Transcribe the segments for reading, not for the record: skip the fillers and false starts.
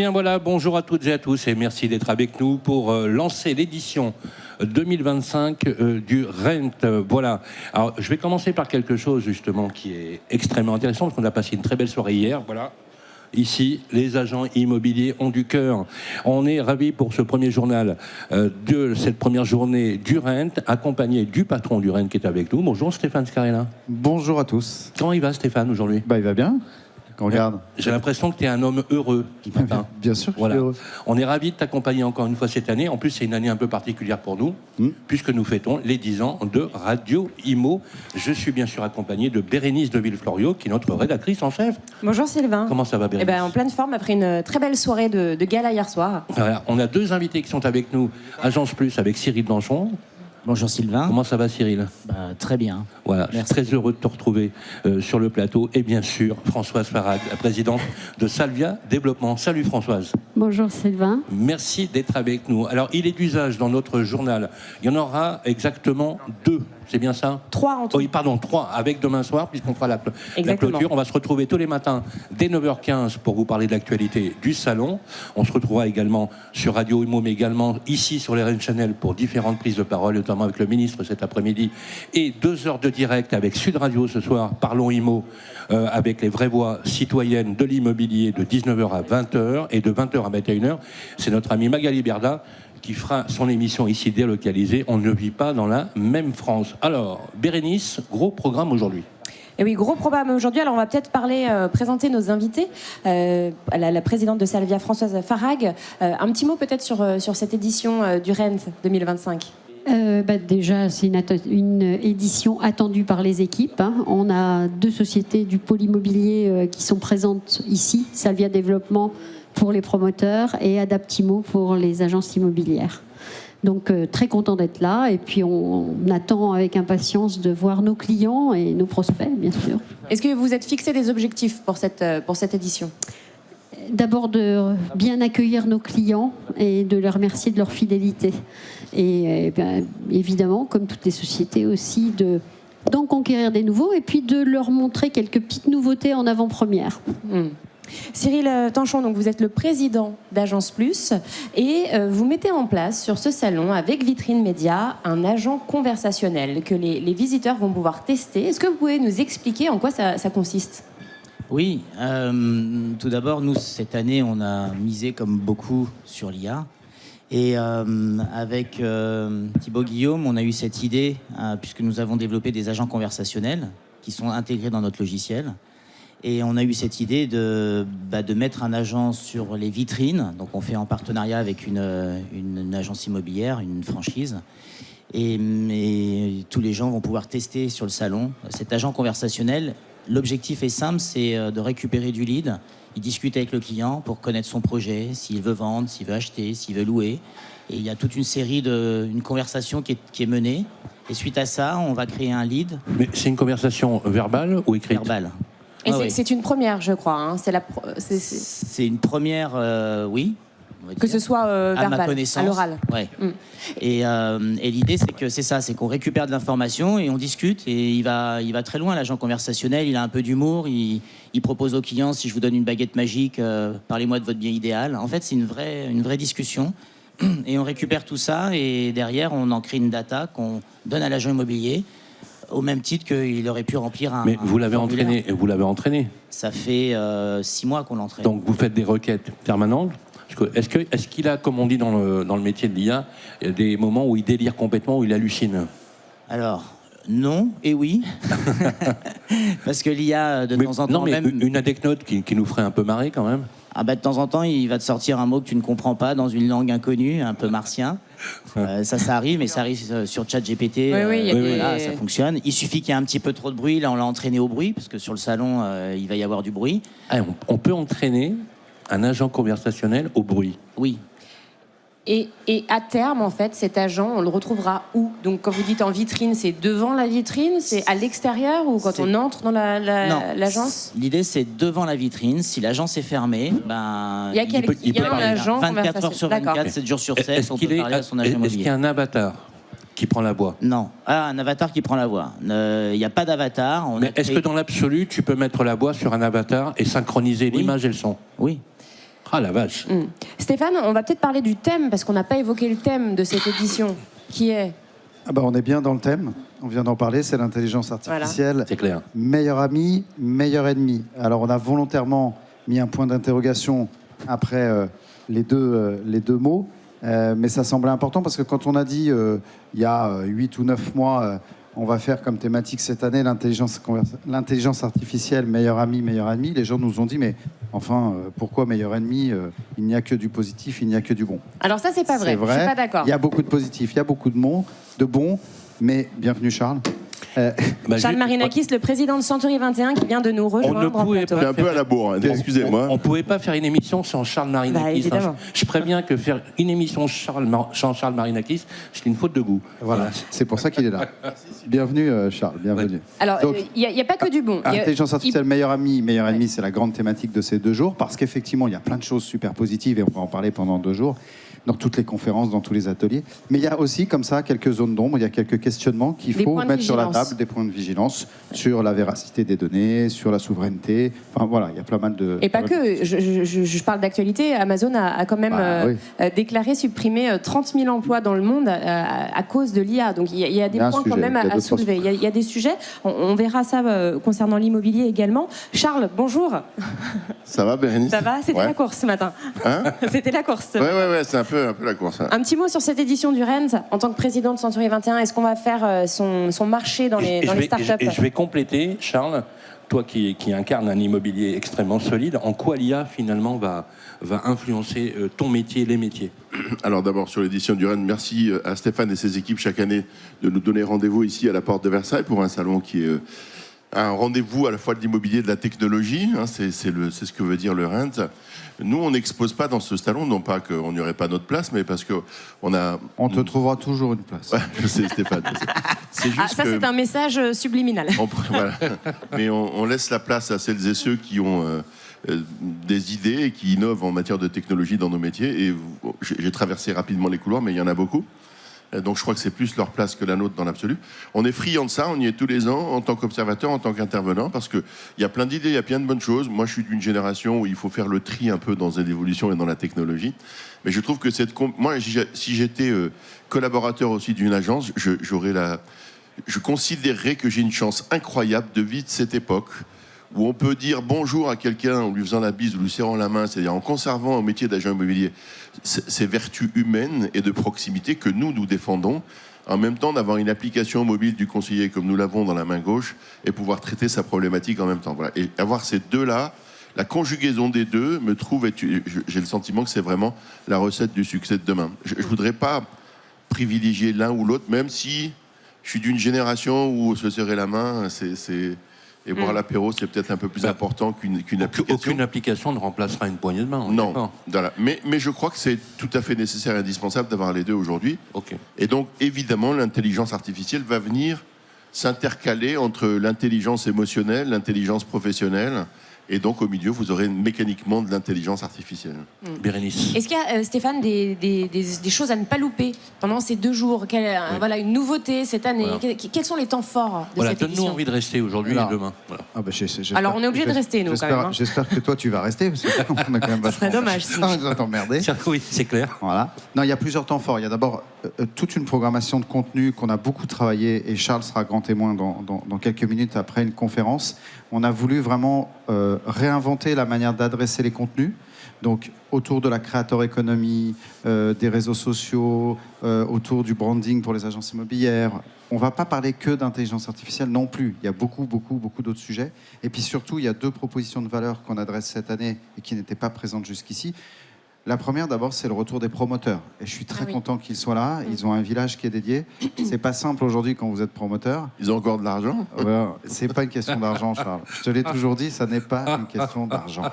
bien voilà, bonjour à toutes et à tous et merci d'être avec nous pour lancer l'édition 2025 du Rent. Voilà. Alors, je vais commencer par quelque chose justement qui est extrêmement intéressant parce qu'on a passé une très belle soirée hier. Voilà. Ici, les agents immobiliers ont du cœur. On est ravis pour ce premier journal de cette première journée du Rent, accompagné du patron du Rent qui est avec nous. Bonjour Stéphane Scarella. Bonjour à tous. Comment il va Stéphane aujourd'hui ? Il va bien. Regarde. J'ai l'impression que tu es un homme heureux ce matin. Bien sûr, voilà. je suis heureux. On est ravis de t'accompagner encore une fois cette année. En plus, c'est une année un peu particulière pour nous, puisque nous fêtons les 10 ans de Radio Imo. Je suis bien sûr accompagné de Bérénice de Villefloriot, qui est notre rédactrice en chef. Bonjour Sylvain. Comment ça va, Bérénice ? En pleine forme, après une très belle soirée de gala hier soir. Voilà. On a deux invités qui sont avec nous. Agence Plus avec Cyril Blanchon. Bonjour Sylvain. Comment ça va Cyril ? Très bien. Voilà, je suis très heureux de te retrouver sur le plateau. Et bien sûr, Françoise Farag, la présidente de Salvia Développement. Salut Françoise. Bonjour Sylvain. Merci d'être avec nous. Alors, il est d'usage dans notre journal. Il y en aura exactement 2. C'est bien ça ? 3 en tout. Oui, pardon, 3 avec demain soir, puisqu'on fera la clôture. On va se retrouver tous les matins dès 9h15 pour vous parler de l'actualité du salon. On se retrouvera également sur Radio Imo, mais également ici sur les Rennes Channel pour différentes prises de parole, notamment avec le ministre cet après-midi. Et 2 heures de direct avec Sud Radio ce soir, Parlons Imo, avec les vraies voix citoyennes de l'immobilier de 19h à 20h et de 20h à 21h. C'est notre ami Magali Berda qui fera son émission ici délocalisée. On ne vit pas dans la même France. Alors, Bérénice, gros programme aujourd'hui. Et oui, gros programme aujourd'hui. Alors, on va peut-être présenter nos invités. La présidente de Salvia, Françoise Farag. Un petit mot peut-être sur cette édition du Rent 2025. Déjà, c'est une édition attendue par les équipes. On a 2 sociétés du pôle immobilier qui sont présentes ici, Salvia Développement pour les promoteurs et Adaptimo pour les agences immobilières. Donc très content d'être là et puis on attend avec impatience de voir nos clients et nos prospects, bien sûr. Est-ce que vous êtes fixé des objectifs pour cette édition ? D'abord de bien accueillir nos clients et de les remercier de leur fidélité. Et évidemment, comme toutes les sociétés aussi, d'en conquérir des nouveaux et puis de leur montrer quelques petites nouveautés en avant-première. Cyril Tanchon, donc vous êtes le président d'Agence Plus et vous mettez en place sur ce salon avec Vitrine Média un agent conversationnel que les visiteurs vont pouvoir tester. Est-ce que vous pouvez nous expliquer en quoi ça consiste ? Oui, tout d'abord, nous, cette année, on a misé comme beaucoup sur l'IA. Et avec Thibaut Guillaume, on a eu cette idée, puisque nous avons développé des agents conversationnels qui sont intégrés dans notre logiciel. Et on a eu cette idée de mettre un agent sur les vitrines. Donc on fait en partenariat avec une agence immobilière, une franchise. Et tous les gens vont pouvoir tester sur le salon cet agent conversationnel. L'objectif est simple, c'est de récupérer du lead. Il discute avec le client pour connaître son projet, s'il veut vendre, s'il veut acheter, s'il veut louer. Et il y a toute une série une conversation qui est menée. Et suite à ça, on va créer un lead. Mais c'est une conversation verbale ou écrite ? Verbale. Et c'est une première, je crois. C'est une première, oui. Que ce soit verbal, à ma connaissance, à l'oral. Ouais. Et l'idée, c'est qu'on récupère de l'information et on discute. Et il va très loin, l'agent conversationnel. Il a un peu d'humour. Il propose au client, si je vous donne une baguette magique, parlez-moi de votre bien idéal. En fait, c'est une vraie discussion. Et on récupère tout ça. Et derrière, on en crée une data qu'on donne à l'agent immobilier, au même titre qu'il aurait pu remplir un. Mais vous l'avez entraîné. Ça fait 6 mois qu'on l'entraîne. Donc vous faites des requêtes permanentes. Est-ce qu'il a, comme on dit dans le métier de l'IA, des moments où il délire complètement, où il hallucine ? Alors, non et oui. Parce que l'IA, de temps en temps... Non, mais même... une anecdote qui nous ferait un peu marrer quand même. De temps en temps, il va te sortir un mot que tu ne comprends pas dans une langue inconnue, un peu martien. Ça arrive, mais ça arrive sur ChatGPT. Ça fonctionne. Il suffit qu'il y ait un petit peu trop de bruit. Là, on l'a entraîné au bruit, parce que sur le salon, il va y avoir du bruit. On peut entraîner un agent conversationnel au bruit. Oui. Et à terme, en fait, cet agent, on le retrouvera où ? Donc, quand vous dites en vitrine, c'est devant la vitrine, c'est à l'extérieur ou quand on entre dans l'agence ? L'idée, c'est devant la vitrine. Si l'agence est fermée, il y a un agent 24 heures sur 24, 7 jours sur 7, on peut parler à son agent immobilier. Est-ce qu'il y a un avatar qui prend la voix ? Non. Un avatar qui prend la voix. Il n'y a pas d'avatar. Mais est-ce que dans l'absolu, tu peux mettre la voix sur un avatar et synchroniser l'image et le son ? Oui. Ah la vache. Stéphane, on va peut-être parler du thème, parce qu'on n'a pas évoqué le thème de cette édition, qui est... On est bien dans le thème. On vient d'en parler, c'est l'intelligence artificielle. Voilà. C'est clair. Meilleur ami, meilleur ennemi. Alors, on a volontairement mis un point d'interrogation après les deux mots. Mais ça semblait important parce que quand on a dit il y a 8 ou 9 mois, on va faire comme thématique cette année l'intelligence artificielle, meilleur ami, les gens nous ont dit mais enfin, pourquoi meilleur ennemi il n'y a que du positif, il n'y a que du bon. Alors ça, c'est pas vrai. Je suis pas d'accord. Il y a beaucoup de positifs, il y a beaucoup de bons, mais bienvenue Charles. Charles Marinakis, le président de Century 21, qui vient de nous rejoindre. On ne pouvait pas. C'est un peu à la bourre, hein, excusez-moi. On ne pouvait pas faire une émission sans Charles Marinakis. Évidemment. Je préviens que faire une émission sans Charles Marinakis, c'est une faute de goût. Voilà, c'est pour ça qu'il est là. Bienvenue Charles, bienvenue. Ouais. Alors, il n'y a pas que du bon. Intelligence artificielle, meilleur ami, ennemi, c'est la grande thématique de ces 2 jours, parce qu'effectivement, il y a plein de choses super positives, et on va en parler pendant 2 jours, dans toutes les conférences, dans tous les ateliers. Mais il y a aussi, comme ça, quelques zones d'ombre, il y a quelques questionnements qu'il faut mettre sur la table, des points de vigilance sur la véracité des données, sur la souveraineté. Enfin voilà, il y a plein mal de... Et pas que, je parle d'actualité, Amazon a quand même déclaré supprimer 30 000 emplois dans le monde à cause de l'IA. Donc il y a des points quand même à soulever. Il y a des sujets, on verra ça concernant l'immobilier également. Charles, bonjour. Ça va, Bérénice? Ça va? C'était la course ce matin. Hein? C'était la course. Ouais, c'est un peu la course. Hein. Un petit mot sur cette édition du RENS. En tant que président de Century 21, est-ce qu'on va faire son marché dans les startups? Et je vais compléter, Charles, toi qui incarne un immobilier extrêmement solide, en quoi l'IA finalement va influencer ton métier, les métiers? Alors d'abord sur l'édition du Rennes, merci à Stéphane et ses équipes chaque année de nous donner rendez-vous ici à la porte de Versailles pour un salon qui est un rendez-vous à la fois de l'immobilier et de la technologie. Hein, c'est ce que veut dire le Rennes. Nous, on n'expose pas dans ce salon, non pas qu'on n'y aurait pas notre place, mais parce qu'on a... On te trouvera toujours une place. Ouais, je sais, Stéphane. C'est juste ça, c'est un message subliminal. Voilà. Mais on laisse la place à celles et ceux qui ont des idées et qui innovent en matière de technologie dans nos métiers. Et j'ai traversé rapidement les couloirs, mais il y en a beaucoup. Donc je crois que c'est plus leur place que la nôtre dans l'absolu. On est friand de ça, on y est tous les ans en tant qu'observateur, en tant qu'intervenant, parce qu'il y a plein d'idées, il y a plein de bonnes choses. Moi je suis d'une génération où il faut faire le tri un peu dans l'évolution et dans la technologie. Mais je trouve que moi si j'étais collaborateur aussi d'une agence, je considérerais que j'ai une chance incroyable de vivre cette époque où on peut dire bonjour à quelqu'un en lui faisant la bise ou lui serrant la main, c'est-à-dire en conservant au métier d'agent immobilier ces vertus humaines et de proximité que nous défendons, en même temps d'avoir une application mobile du conseiller comme nous l'avons dans la main gauche et pouvoir traiter sa problématique en même temps. Voilà. Et avoir ces deux-là, la conjugaison des deux, j'ai le sentiment que c'est vraiment la recette du succès de demain. Je ne voudrais pas privilégier l'un ou l'autre, même si je suis d'une génération où se serrer la main, et boire l'apéro, c'est peut-être un peu plus important qu'une application. Aucune application ne remplacera une poignée de main. Non, voilà. Mais je crois que c'est tout à fait nécessaire et indispensable d'avoir les deux aujourd'hui. Okay. Et donc, évidemment, l'intelligence artificielle va venir s'intercaler entre l'intelligence émotionnelle, l'intelligence professionnelle. Et donc, au milieu, vous aurez mécaniquement de l'intelligence artificielle. Bérénice. Est-ce qu'il y a, Stéphane, des choses à ne pas louper pendant ces 2 jours? Voilà, une nouveauté cette année. Voilà. Quels sont les temps forts de cette édition? Donne-nous envie de rester aujourd'hui et demain. Voilà. Alors, on est obligé de rester, nous, quand même. Hein. J'espère que toi, tu vas rester. Parce qu'on a quand même Ce serait dommage. Si. On va t'emmerder. Oui, c'est clair. Voilà. Non, il y a plusieurs temps forts. Il y a d'abord toute une programmation de contenu qu'on a beaucoup travaillé, et Charles sera grand témoin dans quelques minutes après une conférence. On a voulu vraiment réinventer la manière d'adresser les contenus. Donc, autour de la creator economy, des réseaux sociaux, autour du branding pour les agences immobilières. On ne va pas parler que d'intelligence artificielle non plus. Il y a beaucoup d'autres sujets. Et puis surtout, il y a 2 propositions de valeur qu'on adresse cette année et qui n'étaient pas présentes jusqu'ici. La première, d'abord, c'est le retour des promoteurs. Et je suis très content qu'ils soient là. Ils ont un village qui est dédié. C'est pas simple aujourd'hui quand vous êtes promoteur. Ils ont encore de l'argent? C'est pas une question d'argent, Charles. Je te l'ai toujours dit, ça n'est pas une question d'argent.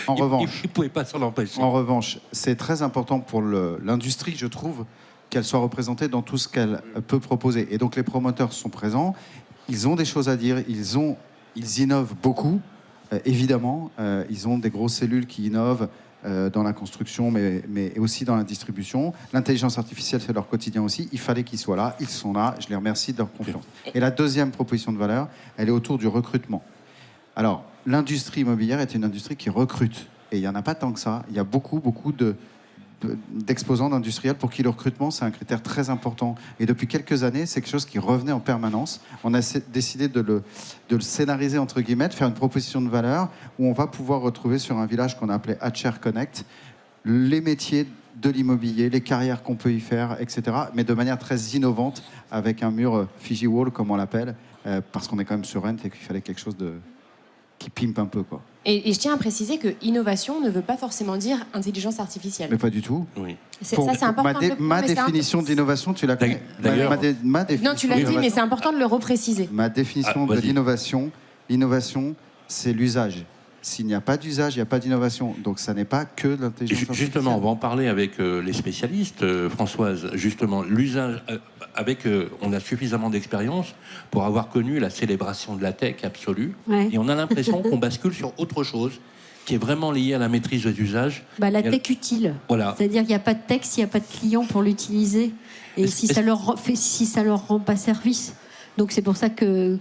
En revanche, il ne pouvait pas s'en empêcher. En revanche, c'est très important pour l'industrie, je trouve, qu'elle soit représentée dans tout ce qu'elle peut proposer. Et donc les promoteurs sont présents, ils ont des choses à dire, ils innovent beaucoup, évidemment. Ils ont des grosses cellules qui innovent dans la construction, mais aussi dans la distribution. L'intelligence artificielle, c'est leur quotidien aussi. Il fallait qu'ils soient là, ils sont là. Je les remercie de leur confiance. Et la deuxième proposition de valeur, elle est autour du recrutement. Alors, l'industrie immobilière est une industrie qui recrute. et il n'y en a pas tant que ça. Il y a beaucoup d'exposants, d'industriels pour qui le recrutement, c'est un critère très important. Et depuis quelques années, c'est quelque chose qui revenait en permanence. On a décidé de le scénariser, entre guillemets, de faire une proposition de valeur où on va pouvoir retrouver sur un village qu'on a appelé Hatcher Connect les métiers de l'immobilier, les carrières qu'on peut y faire, etc. Mais de manière très innovante, avec un mur Fiji Wall, comme on l'appelle, parce qu'on est quand même sur Rent et qu'il fallait quelque chose qui pimpe un peu, quoi. Et je tiens à préciser que innovation ne veut pas forcément dire intelligence artificielle. Mais pas du tout. Oui. Ça, c'est important. Ma définition d'innovation, tu la connais. D'ailleurs- Non, tu l'as dit, mais c'est important de le repréciser. Ma définition de l'innovation, c'est l'usage. S'il n'y a pas d'usage, il n'y a pas d'innovation. Donc ça n'est pas que de l'intelligence artificielle. Justement, on va en parler avec les spécialistes, Françoise. Justement, l'usage, on a suffisamment d'expérience pour avoir connu la célébration de la tech absolue. Ouais. Et on a l'impression qu'on bascule sur autre chose qui est vraiment liée à la maîtrise des usages. La tech utile. Voilà. C'est-à-dire qu'il n'y a pas de texte, il n'y a pas de client pour l'utiliser. Et si ça leur rend pas service. Donc c'est pour ça que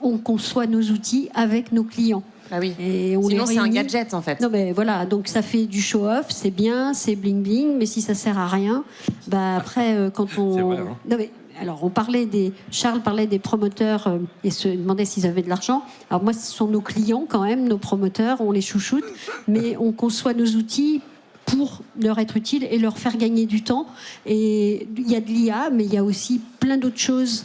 on conçoit nos outils avec nos clients. Ah oui. Et on Sinon, les c'est un réunit. gadget, en fait. Non, mais voilà, donc ça fait du show-off, c'est bien, c'est bling-bling, mais si ça sert à rien, après, quand on... C'est vrai, hein. Non, mais, alors, Charles parlait des promoteurs et se demandait s'ils avaient de l'argent. Alors moi, ce sont nos clients quand même, nos promoteurs, on les chouchoute, mais on conçoit nos outils pour leur être utiles et leur faire gagner du temps. Et il y a de l'IA, mais il y a aussi plein d'autres choses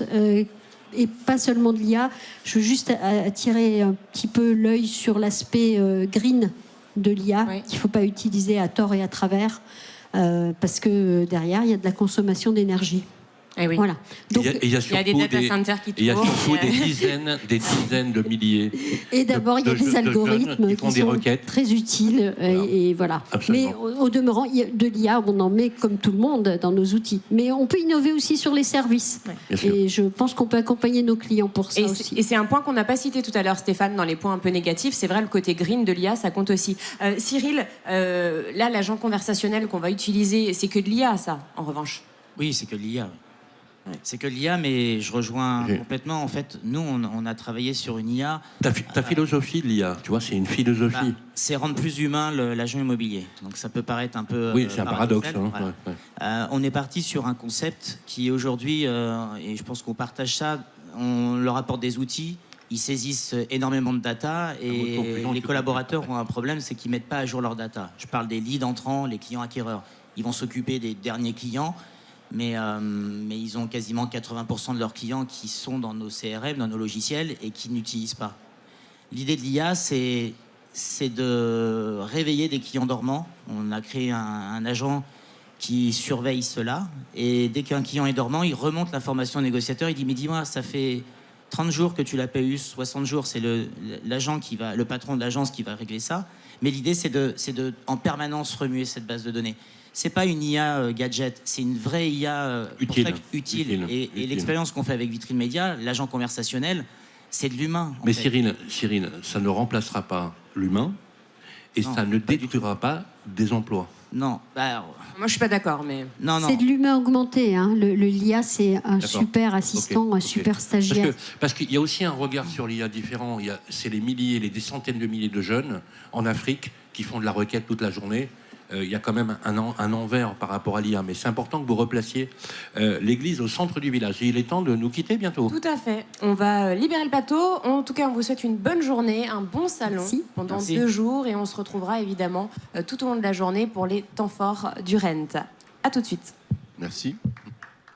et pas seulement de l'IA. Je veux juste attirer un petit peu l'œil sur l'aspect green de l'IA, Oui. qu'il ne faut pas utiliser à tort et à travers, parce que derrière, il y a de la consommation d'énergie. Eh oui. Voilà. Donc, Il y a Il y a des surtout data centers qui il y a tournent. surtout des dizaines de milliers. et d'abord, il y a de des jeunes algorithmes qui font qui des sont requêtes. très utiles. Et voilà. Absolument. Mais au demeurant, il y a de l'IA, on en met comme tout le monde dans nos outils. Mais on peut innover aussi sur les services. Bien sûr. Et je pense qu'on peut accompagner nos clients pour ça aussi. Et c'est un point qu'on n'a pas cité tout à l'heure, Stéphane, dans les points un peu négatifs. C'est vrai, le côté green de l'IA, ça compte aussi. Cyril, là, l'agent conversationnel qu'on va utiliser, c'est que de l'IA, ça, en revanche. Oui, c'est que l'IA. C'est que l'IA, mais je rejoins Ok. complètement. En fait, nous, on a travaillé sur une IA. Ta philosophie de l'IA, tu vois, c'est une philosophie. C'est rendre plus humain l'agent immobilier. Donc ça peut paraître un peu Oui, c'est un paradoxe. paradoxal. Hein, Voilà. ouais. On est parti sur un concept qui aujourd'hui, et je pense qu'on partage ça, on leur apporte des outils, ils saisissent énormément de data et les collaborateurs ont un problème, c'est qu'ils ne mettent pas à jour leur data. Je parle des leads entrants, les clients acquéreurs. Ils vont s'occuper des derniers clients, mais ils ont quasiment 80% de leurs clients qui sont dans nos CRM, dans nos logiciels et qui n'utilisent pas. L'idée de l'IA, c'est de réveiller des clients dormants. On a créé un agent qui surveille cela. Et dès qu'un client est dormant, il remonte l'information au négociateur. Il dit, mais dis-moi, ça fait 30 jours que tu l'as pas eu, 60 jours, c'est le patron de l'agence qui va régler ça. Mais l'idée, c'est de en permanence remuer cette base de données. C'est pas une IA gadget, c'est une vraie IA Utile. utile. Et l'expérience qu'on fait avec Vitrine Média, l'agent conversationnel, c'est de l'humain. en Mais fait. Cyril, ça ne remplacera pas l'humain et Non, ça ne pas du détruira pas des emplois. Non, Moi, je suis pas d'accord, mais... non. C'est de l'humain augmenté. Hein. Le l'IA, c'est un D'accord. super assistant, Ok, un ok. super stagiaire. Parce qu'il y a aussi un regard sur l'IA différent. C'est les milliers, des centaines de milliers de jeunes en Afrique qui font de la requête toute la journée. Il y a quand même un envers par rapport à l'IA. Mais c'est important que vous replaciez l'église au centre du village. Et il est temps de nous quitter bientôt. Tout à fait. On va libérer le plateau. En tout cas, on vous souhaite une bonne journée, un bon salon Merci. pendant Merci. 2 jours. Et on se retrouvera évidemment tout au long de la journée pour les temps forts du Rent. À tout de suite. Merci.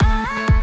I